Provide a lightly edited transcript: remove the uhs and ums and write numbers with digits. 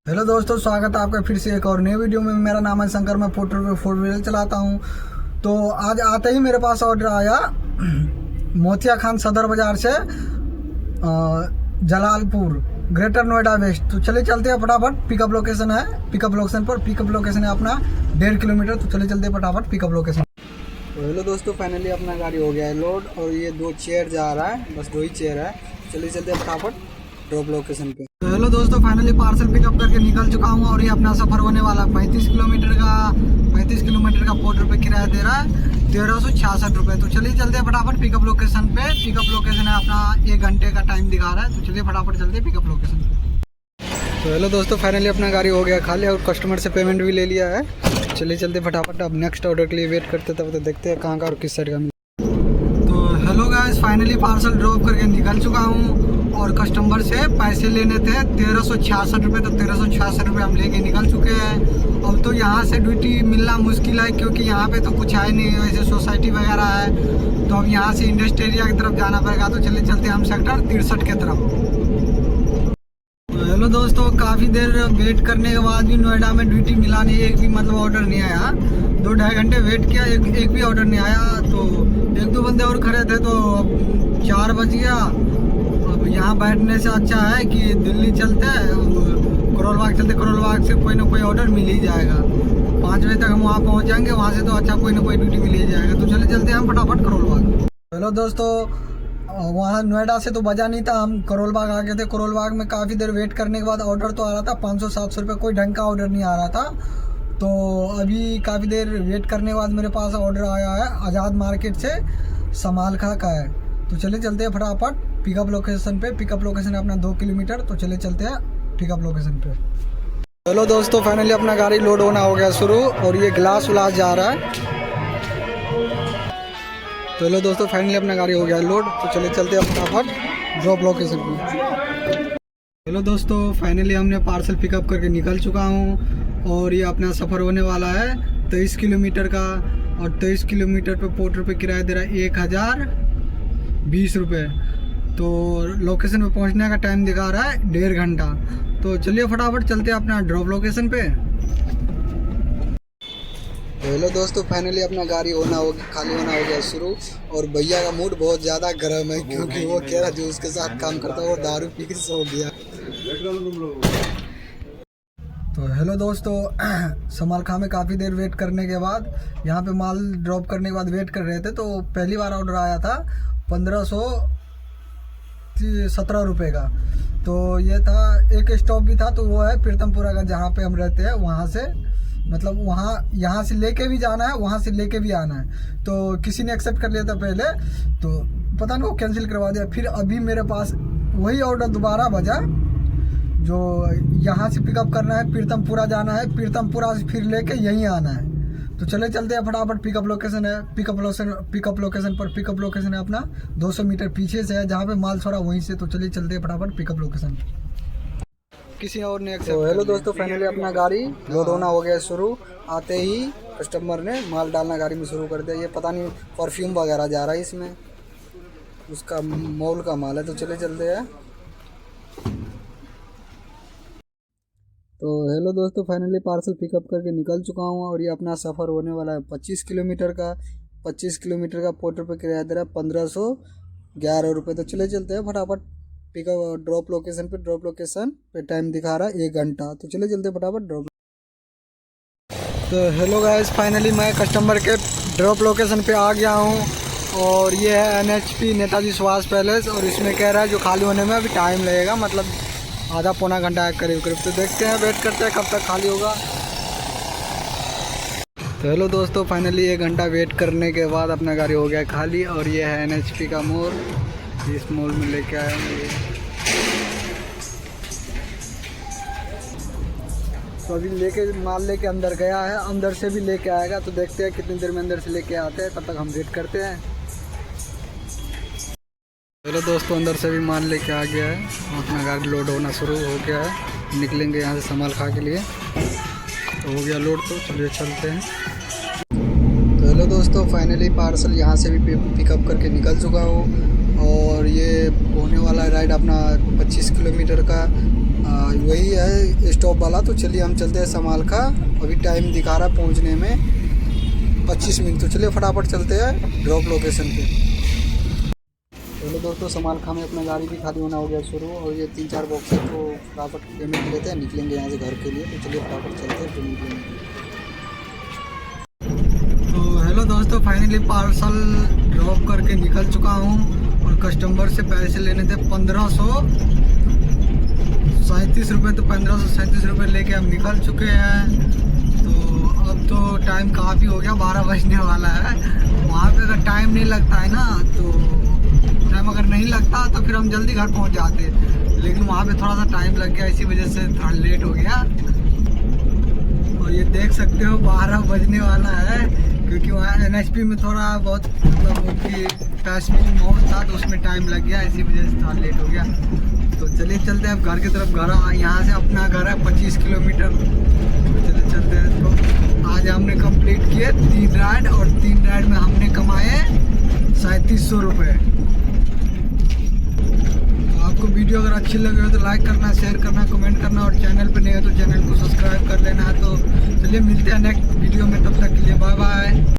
Hello दोस्तों, स्वागत है आपका फिर से एक और नई वीडियो में। मेरा नाम है शंकर, मैं फोर व्हीलर चलाता हूँ। तो आज आते ही मेरे पास ऑर्डर आया मोतिया खान सदर बाज़ार से जलालपुर ग्रेटर नोएडा वेस्ट। तो चले चलते हैं फटाफट। पिकअप लोकेशन है, पिकअप लोकेशन है अपना 1.5 किलोमीटर। तो चले चलते हैं फटाफट पिकअप लोकेशन। तो हेलो दोस्तों, फाइनली अपना गाड़ी हो गया है लोड और ये 2 चेयर जा रहा है, बस 2 ही चेयर है। चलिए चलते हैं फटाफट ड्रॉप लोकेशन पे। तो हेलो दोस्तों, फाइनली पार्सल पिकअप करके निकल चुका हूँ और ये अपना सफ़र होने वाला 35 किलोमीटर का पोर्ट पे किराया दे रहा है 1366 रुपये। तो चलिए चलते हैं फटाफट पिकअप लोकेशन पे। पिकअप लोकेशन है अपना 1 घंटे का टाइम दिखा रहा है। तो चलिए फटाफट चलते हैं पिकअप लोकेशन पे। तो हेलो दोस्तों, फाइनली अपना गाड़ी हो गया खाली और कस्टमर से पेमेंट भी ले लिया है। चलिए चलते फटाफट, अब नेक्स्ट ऑर्डर के लिए वेट करते, तब तो देखते हैं कहाँ का और किस साइड का मिले। तो hello guys, finally parcel drop करके निकल चुका हूँ और कस्टमर से पैसे लेने थे 1366 रुपये। तो 1366 रुपये हम लेके निकल चुके हैं। अब तो यहाँ से ड्यूटी मिलना मुश्किल है क्योंकि यहाँ पे तो कुछ है नहीं, वैसे सोसाइटी वगैरह है। तो अब यहाँ से इंडस्ट्री एरिया की तरफ जाना पड़ेगा। तो चलिए चलते हम सेक्टर 63 की तरफ। हेलो दोस्तों, काफ़ी देर वेट करने के बाद भी नोएडा में ड्यूटी मिला नहीं, एक भी मतलब ऑर्डर नहीं आया। 2-2.5 घंटे वेट किया, एक भी ऑर्डर नहीं आया। तो 1-2 बंदे और खड़े थे, तो 4 बज गया। अब यहाँ बैठने से अच्छा है कि दिल्ली चलते हैं, करोल बाग से कोई ना कोई ऑर्डर मिल ही जाएगा। 5 बजे तक हम वहाँ पहुँच जाएंगे, वहाँ से तो अच्छा कोई ना कोई ड्यूटी मिल ही जाएगा। तो चलते हैं हम फटाफट करोल बाग। हेलो दोस्तों, वहाँ नोएडा से तो बजा नहीं था, हम करोल बाग आ गए थे। करोल बाग में काफ़ी देर वेट करने के बाद ऑर्डर तो आ रहा था 500-700 रुपये, कोई ढंग का ऑर्डर नहीं आ रहा था। तो अभी काफ़ी देर वेट करने के बाद मेरे पास ऑर्डर आया है आज़ाद मार्केट से, समालखा का है। तो चलते हैं फटाफट पिकअप लोकेशन पे। पिकअप लोकेशन है अपना 2 किलोमीटर। तो चलते हैं पिकअप लोकेशन पे। हेलो दोस्तों, फाइनली अपना गाड़ी लोड होना हो गया शुरू और ये ग्लास व्लास जा रहा है। तो हेलो दोस्तों, फाइनली अपना गाड़ी हो गया लोड। तो चलते हैं फटाफट ड्रॉप लोकेशन पे। हेलो दोस्तों, फाइनली हमने पार्सल पिकअप करके निकल चुका हूँ और ये अपना सफ़र होने वाला है 23 किलोमीटर का। और 23 किलोमीटर पे पोर्टर पे किराया दे रहा है 1020 रुपये। तो लोकेशन पे पहुँचने का टाइम दिखा रहा है 1.5 घंटा। तो चलिए फटाफट चलते हैं अपना ड्रॉप लोकेशन पे। हेलो दोस्तों, फाइनली अपना गाड़ी खाली होना हो गया शुरू। और भैया का मूड बहुत ज़्यादा गर्म है क्योंकि वो कह रहा जो उसके साथ काम करता है वो दारू पी के सो गया। तो हेलो दोस्तों, समालखा में काफ़ी देर वेट करने के बाद, यहाँ पे माल ड्रॉप करने के बाद वेट कर रहे थे। तो पहली बार ऑर्डर आया था 1517 रुपये का। तो ये था, एक स्टॉप भी था, तो वो है प्रीतमपुरा का, जहाँ पे हम रहते हैं। वहाँ से मतलब यहाँ से लेके भी जाना है, वहाँ से लेके भी आना है। तो किसी ने एक्सेप्ट कर लिया था पहले, तो पता नहीं वो कैंसिल करवा दिया। फिर अभी मेरे पास वही ऑर्डर दोबारा बजा, जो यहाँ से पिकअप करना है, प्रीतमपुरा जाना है, प्रीतमपुरा से फिर लेके यहीं आना है। तो चलते हैं फटाफट। पिकअप लोकेशन है पिकअप लोकेशन है अपना 200 मीटर पीछे से है, जहाँ पे माल छोड़ा वहीं से। तो चलते हैं फटाफट पिकअप लोकेशन। किसी और ने एक्सेप्ट। तो हेलो दोस्तों, फाइनली अपना गाड़ी लोड होना हो गया शुरू। आते ही कस्टमर ने माल डालना गाड़ी में शुरू कर दिया। ये पता नहीं परफ्यूम वगैरह जा रहा है इसमें, उसका मॉल का माल है। तो चलते हैं। तो हेलो दोस्तों, फाइनली पार्सल पिकअप करके निकल चुका हूँ और ये अपना सफ़र होने वाला है 25 किलोमीटर का। 25 किलोमीटर का पोर्टर पे किराया दे रहा है 1511 रुपये। तो चलते हैं फटाफट पिकअप ड्रॉप लोकेशन पे टाइम दिखा रहा है 1 घंटा। तो चलते फटाफट ड्रॉप। तो हेलो गाइस, फाइनली मैं कस्टमर के ड्रॉप लोकेशन पे आ गया हूँ और ये है NHP नेताजी सुभाष पैलेस। और इसमें कह रहा है जो खाली होने में अभी टाइम लगेगा, मतलब आधा पौना घंटा है करीब। तो देखते हैं, वेट करते हैं कब तक खाली होगा। तो हेलो दोस्तों, फाइनली 1 घंटा वेट करने के बाद अपना गाड़ी हो गया खाली और ये है NHP का मोड़। इस मॉल में लेके आया हूँ ये। तो अभी माल लेके अंदर गया है, अंदर से भी लेके आएगा। तो देखते हैं कितनी देर में अंदर से लेके आते हैं, तब तक हम वेट करते हैं। हेलो दोस्तों, अंदर से भी माल लेके आ गया है, अपना गाड़ी लोड होना शुरू हो गया है। निकलेंगे यहाँ से समालखा के लिए। तो हो गया लोड, तो चलिए चलते हैं। तो हेलो दोस्तों, फाइनली पार्सल यहाँ से भी पिकअप करके निकल चुका हूँ और ये होने वाला राइड अपना 25 किलोमीटर का वही है स्टॉप वाला। तो चलिए हम चलते हैं समाल का। अभी टाइम दिखा रहा है पहुंचने में 25 मिनट। तो चलिए फटाफट चलते हैं ड्रॉप लोकेशन पे। चलो दोस्तों, समाल खा में अपना गाड़ी भी खाली होना हो गया शुरू, और ये 3-4 बॉक्स है। तो फटाफट पेमेंट लेते हैं, निकलेंगे यहाँ से घर के लिए। तो चलिए फटाफट चलते हैं पेमेंट लेने के लिए। तो हेलो दोस्तों, फाइनली पार्सल ड्रॉप करके निकल चुका हूँ, और कस्टमर से पैसे लेने थे 1537 रुपये। तो 1537 रुपये लेके हम निकल चुके हैं। तो अब तो टाइम काफ़ी हो गया, 12 बजने वाला है। वहाँ पे अगर टाइम नहीं लगता है ना, तो टाइम अगर नहीं लगता तो फिर हम जल्दी घर पहुँच जाते, लेकिन वहाँ पे थोड़ा सा टाइम लग गया, इसी वजह से थोड़ा लेट हो गया। और ये देख सकते हो 12 बजने वाला है, क्योंकि वहाँ NHP में थोड़ा बहुत मतलब उनकी पैसेंजर मोड था, तो उसमें टाइम लग गया, इसी वजह से थोड़ा लेट हो गया। तो चलिए चलते हैं अब घर की तरफ। घर यहाँ से अपना घर है 25 किलोमीटर। तो चलिए चलते हैं। तो आज हमने कंप्लीट किए 3 राइड, और 3 राइड में हमने कमाए 3700 रुपये। तो आपको वीडियो अगर अच्छी लगे हो तो लाइक करना, शेयर करना, कमेंट करना, और चैनल पर नहीं है तो चैनल को सब्सक्राइब कर लेना है। तो चलिए मिलते हैं नेक्स्ट वीडियो में, तब तक के लिए बाय बाय।